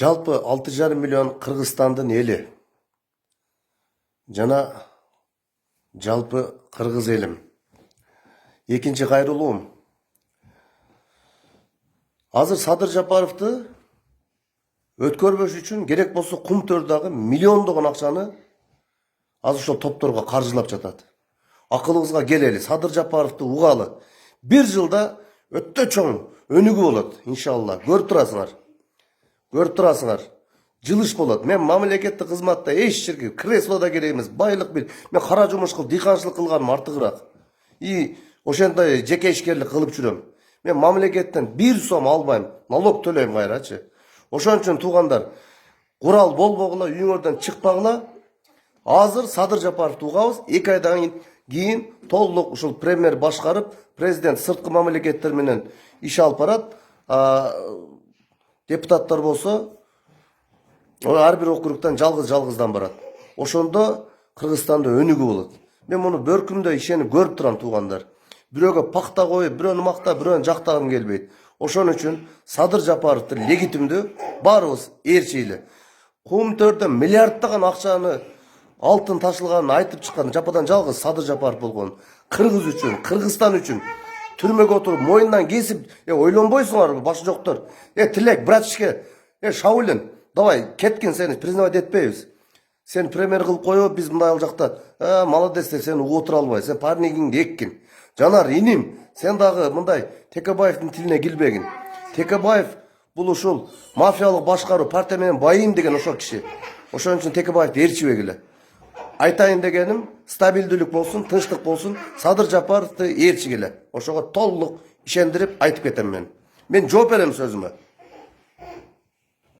Жалпы 6,5 миллион Кыргызстандын эли. Жана жалпы кыргыз элим. Экинчи кайрылуум. Азыр Садыр Жапаровду өткөрбөш үчүн керек болсо кум төрдагы миллиондогон акчаны азыр ошол топторго каржылап жатат. Акылыбызга келели, Садыр Жапаровду угалы. Бир жылда өтө чоң өнүгүү болот, иншалла. Көрүп турасыңар. Жылыш болот. Мен мамлекеттик кызматта эч жерге креслода керек эмес, байлык бир. Мен кара жумуш кылып, дыйканчылык кылганым артыгыраак. Ошондой жеке ишкерлик кылып жүрөм. Мен мамлекеттен 1 сом албайм, налог төлөйм кайрачы. Ошон үчүн туугандар, курал болбогула, үйүңөрдөн чыкпагыла. Азыр Садыр Жапаровду угабыз, 2 айдан кийин толук ушул премьер башкарып, президент сырткы мамлекеттер менен иш алып барат. Депутаттар болсо, ар бир округтан жалгыздан барат. Ошондо Кыргызстанда өнүгүү болот. Мен муну бөркүмдө ишенип көрүп турам туугандар. Бирөөгө пакта коюп, бирөөнү мактап, бирөөнү жактагым келбейт. Ошон үчүн Садыр Жапаровду легитимдүү баарыбыз ээрчейли. Кум төрдө миллиарддаган акчаны алтын ташылганын айтып чыккан жападан жалгыз Садыр Жапаров болгон. Кыргыз үчүн, Кыргызстан үчүн түрмөгө отуруп, мойнунан кесип, ойлонбойсуңарбы башы жоктор? Тилек, братишке, Шаулин, давай кеткин, сени признавать этпейбиз. Сен премьер кылып коюп, биз мындай ал жакта, молодец деп сени угуп отура албайбыз. Сен парнигиңди эккин. Жанар, иним, сен дагы мындай Текебаевдин тилине килбегин. Текебаев бул ушул мафиялык башкаруу, партия менен байыйм деген ошол киши. Ошон үчүн Текебаевди ээрчибегиле. Айтайын дегеним, стабилдүүлүк болсун, тынчтык болсун, Садыр Жапаровду ээрчигиле. Ошого толук ишендирип айтып кетем мен. Мен жооп берем сөзүмө.